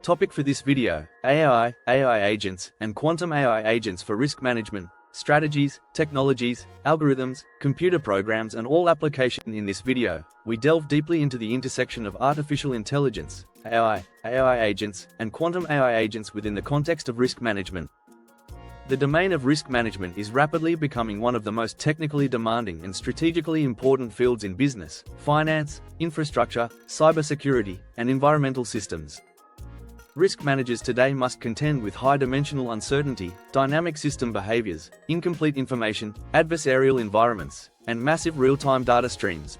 Topic for this video: AI agents, and quantum AI agents for risk management, strategies, technologies, algorithms, computer programs and all application. In this video, we delve deeply into the intersection of artificial intelligence, AI agents, and quantum AI agents within the context of risk management. The domain of risk management is rapidly becoming one of the most technically demanding and strategically important fields in business, finance, infrastructure, cybersecurity, and environmental systems. Risk managers today must contend with high-dimensional uncertainty, dynamic system behaviors, incomplete information, adversarial environments, and massive real-time data streams.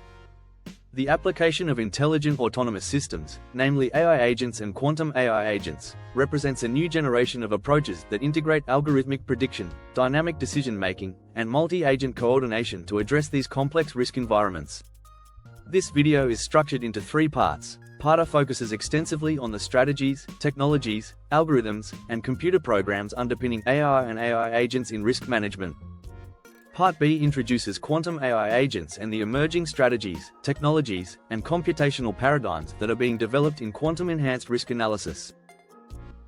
The application of intelligent autonomous systems, namely AI agents and quantum AI agents, represents a new generation of approaches that integrate algorithmic prediction, dynamic decision-making, and multi-agent coordination to address these complex risk environments. This video is structured into 3 parts. Part A focuses extensively on the strategies, technologies, algorithms, and computer programs underpinning AI and AI agents in risk management. Part B introduces quantum AI agents and the emerging strategies, technologies, and computational paradigms that are being developed in quantum-enhanced risk analysis.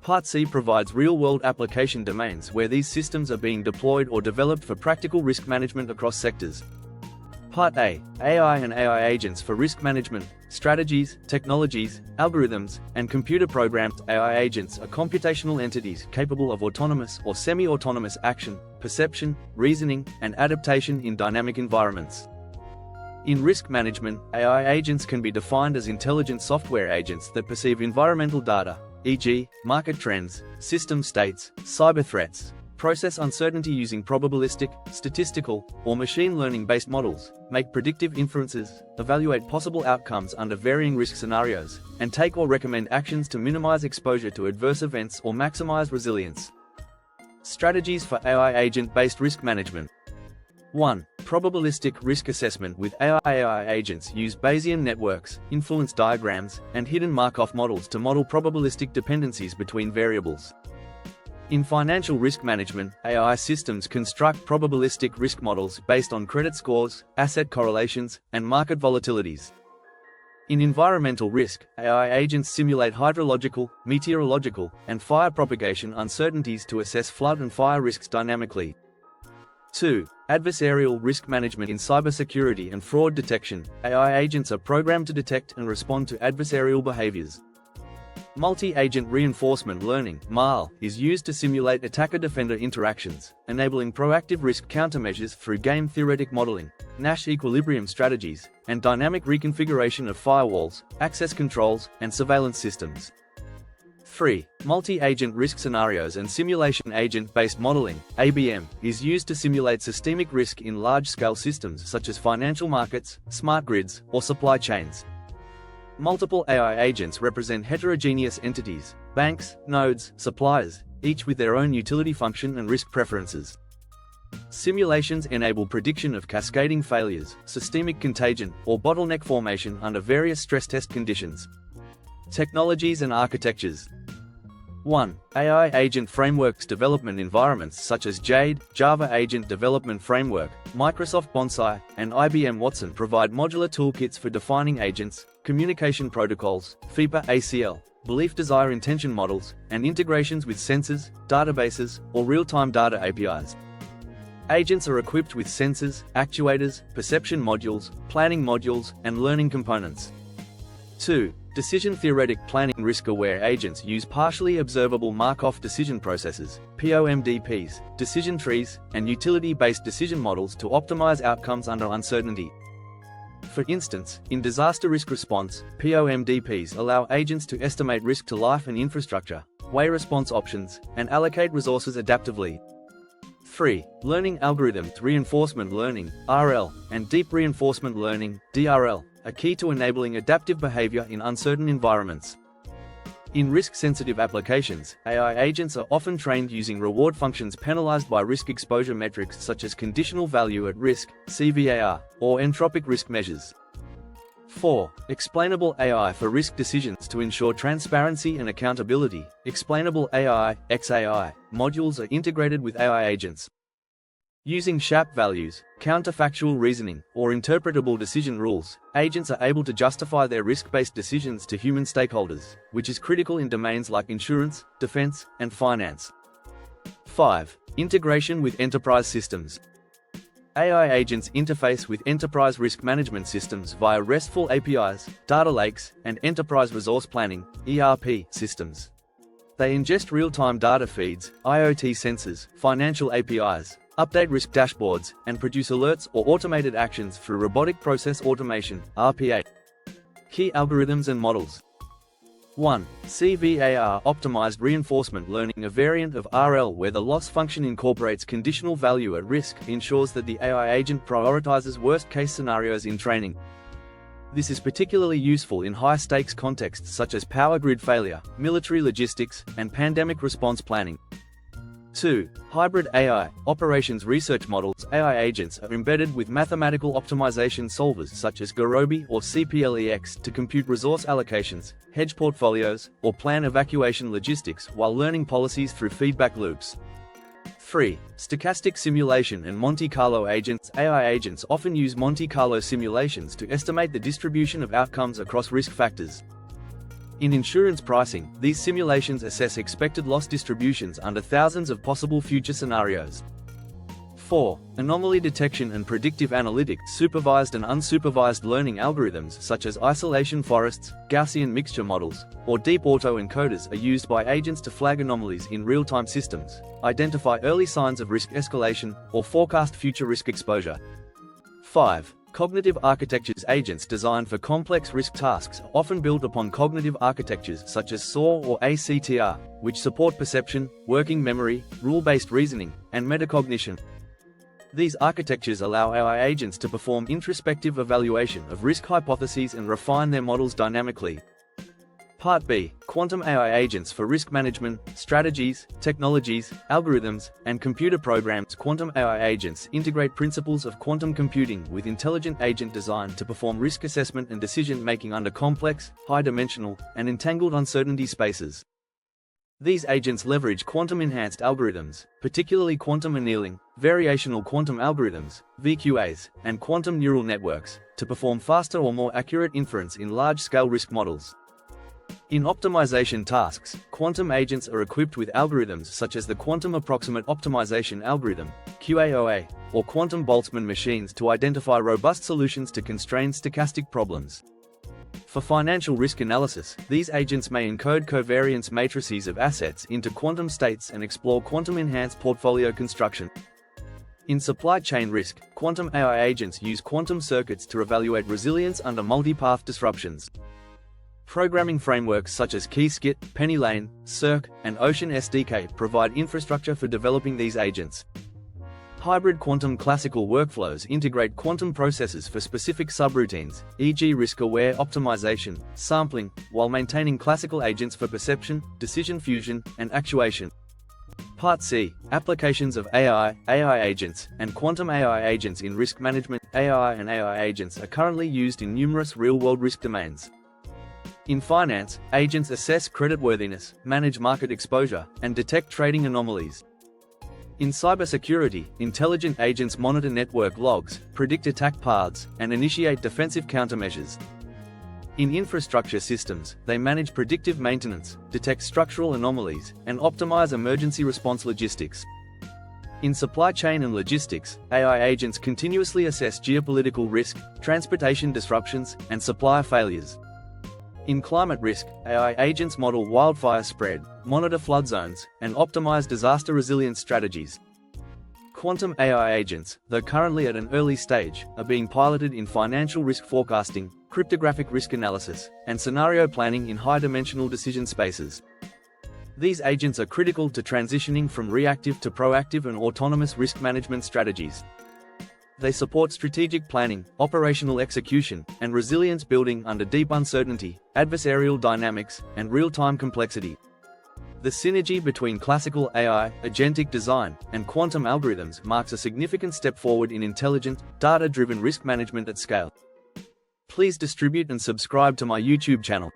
Part C provides real-world application domains where these systems are being deployed or developed for practical risk management across sectors. Part A: AI and AI agents for risk management, strategies, technologies, algorithms, and computer programs. AI agents are computational entities capable of autonomous or semi-autonomous action, perception, reasoning, and adaptation in dynamic environments. In risk management, AI agents can be defined as intelligent software agents that perceive environmental data, e.g., market trends, system states, cyber threats, process uncertainty using probabilistic, statistical, or machine learning-based models, make predictive inferences, evaluate possible outcomes under varying risk scenarios, and take or recommend actions to minimize exposure to adverse events or maximize resilience. Strategies for AI agent-based risk management. 1. Probabilistic risk assessment. With AI agents use Bayesian networks, influence diagrams, and hidden Markov models to model probabilistic dependencies between variables. In financial risk management, AI systems construct probabilistic risk models based on credit scores, asset correlations, and market volatilities. In environmental risk, AI agents simulate hydrological, meteorological, and fire propagation uncertainties to assess flood and fire risks dynamically. 2. Adversarial risk management. In cybersecurity and fraud detection, AI agents are programmed to detect and respond to adversarial behaviors. Multi-agent reinforcement learning (MAL) is used to simulate attacker-defender interactions, enabling proactive risk countermeasures through game-theoretic modeling, Nash equilibrium strategies, and dynamic reconfiguration of firewalls, access controls, and surveillance systems. 3. Multi-agent risk scenarios and simulation. Agent-based modeling (ABM) is used to simulate systemic risk in large-scale systems such as financial markets, smart grids, or supply chains. Multiple AI agents represent heterogeneous entities, banks, nodes, suppliers, each with their own utility function and risk preferences. Simulations enable prediction of cascading failures, systemic contagion, or bottleneck formation under various stress test conditions. Technologies and architectures. 1. AI agent frameworks. Development environments such as JADE, Java Agent Development Framework, Microsoft Bonsai, and IBM Watson provide modular toolkits for defining agents, communication protocols, FIPA ACL, belief desire intention models, and integrations with sensors, databases, or real-time data APIs. Agents are equipped with sensors, actuators, perception modules, planning modules, and learning components. 2. Decision-theoretic planning. Risk-aware agents use partially observable Markov decision processes, POMDPs, decision trees, and utility-based decision models to optimize outcomes under uncertainty. For instance, in disaster risk response, POMDPs allow agents to estimate risk to life and infrastructure, weigh response options, and allocate resources adaptively. 3. Learning algorithms. Reinforcement learning (RL) and deep reinforcement learning (DRL) are key to enabling adaptive behavior in uncertain environments. In risk-sensitive applications, AI agents are often trained using reward functions penalized by risk exposure metrics such as conditional value at risk (CVAR) or entropic risk measures. 4. Explainable AI for risk decisions. To ensure transparency and accountability, explainable AI (XAI) modules are integrated with AI agents. Using SHAP values, counterfactual reasoning, or interpretable decision rules, agents are able to justify their risk-based decisions to human stakeholders, which is critical in domains like insurance, defense, and finance. 5. Integration with enterprise systems. AI agents interface with enterprise risk management systems via RESTful APIs, data lakes, and enterprise resource planning (ERP) systems. They ingest real-time data feeds, IoT sensors, financial APIs, update risk dashboards, and produce alerts or automated actions through robotic process automation (RPA). Key algorithms and models. 1. CVAR optimized reinforcement learning, a variant of RL where the loss function incorporates conditional value at risk, ensures that the AI agent prioritizes worst-case scenarios in training. This is particularly useful in high-stakes contexts such as power grid failure, military logistics, and pandemic response planning. 2. Hybrid AI operations research models. AI agents are embedded with mathematical optimization solvers such as Gurobi or CPLEX to compute resource allocations, hedge portfolios, or plan evacuation logistics while learning policies through feedback loops. 3. Stochastic simulation and Monte Carlo agents. AI agents often use Monte Carlo simulations to estimate the distribution of outcomes across risk factors. In insurance pricing, these simulations assess expected loss distributions under thousands of possible future scenarios. 4. Anomaly detection and predictive analytics. Supervised and unsupervised learning algorithms such as isolation forests, Gaussian mixture models, or deep autoencoders are used by agents to flag anomalies in real-time systems, identify early signs of risk escalation, or forecast future risk exposure. 5. Cognitive architectures. Agents designed for complex risk tasks are often built upon cognitive architectures such as SAW or ACTR, which support perception, working memory, rule-based reasoning, and metacognition. These architectures allow AI agents to perform introspective evaluation of risk hypotheses and refine their models dynamically. Part B. Quantum AI agents for risk management, strategies, technologies, algorithms, and computer programs. Quantum AI agents integrate principles of quantum computing with intelligent agent design to perform risk assessment and decision-making under complex, high-dimensional, and entangled uncertainty spaces. These agents leverage quantum-enhanced algorithms, particularly quantum annealing, variational quantum algorithms, VQAs, and quantum neural networks, to perform faster or more accurate inference in large-scale risk models. In optimization tasks, quantum agents are equipped with algorithms such as the Quantum Approximate Optimization Algorithm, QAOA, or quantum Boltzmann machines to identify robust solutions to constrained stochastic problems. For financial risk analysis, these agents may encode covariance matrices of assets into quantum states and explore quantum-enhanced portfolio construction. In supply chain risk, quantum AI agents use quantum circuits to evaluate resilience under multipath disruptions. Programming frameworks such as Qiskit, PennyLane, Cirq, and Ocean SDK provide infrastructure for developing these agents. Hybrid quantum classical workflows integrate quantum processes for specific subroutines, e.g. risk-aware optimization, sampling, while maintaining classical agents for perception, decision fusion, and actuation. Part C. Applications of AI agents, and quantum AI agents in risk management. AI and AI agents are currently used in numerous real-world risk domains. In finance, agents assess creditworthiness, manage market exposure, and detect trading anomalies. In cybersecurity, intelligent agents monitor network logs, predict attack paths, and initiate defensive countermeasures. In infrastructure systems, they manage predictive maintenance, detect structural anomalies, and optimize emergency response logistics. In supply chain and logistics, AI agents continuously assess geopolitical risk, transportation disruptions, and supplier failures. In climate risk, AI agents model wildfire spread, monitor flood zones, and optimize disaster resilience strategies. Quantum AI agents, though currently at an early stage, are being piloted in financial risk forecasting, cryptographic risk analysis, and scenario planning in high-dimensional decision spaces. These agents are critical to transitioning from reactive to proactive and autonomous risk management strategies. They support strategic planning, operational execution, and resilience building under deep uncertainty, adversarial dynamics, and real-time complexity. The synergy between classical AI, agentic design, and quantum algorithms marks a significant step forward in intelligent, data-driven risk management at scale. Please distribute and subscribe to my YouTube channel.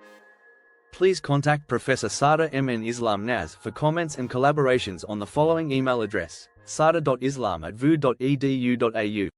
Please contact Professor Sada MN Islam Naz for comments and collaborations on the following email address: sada.islam@vu.edu.au.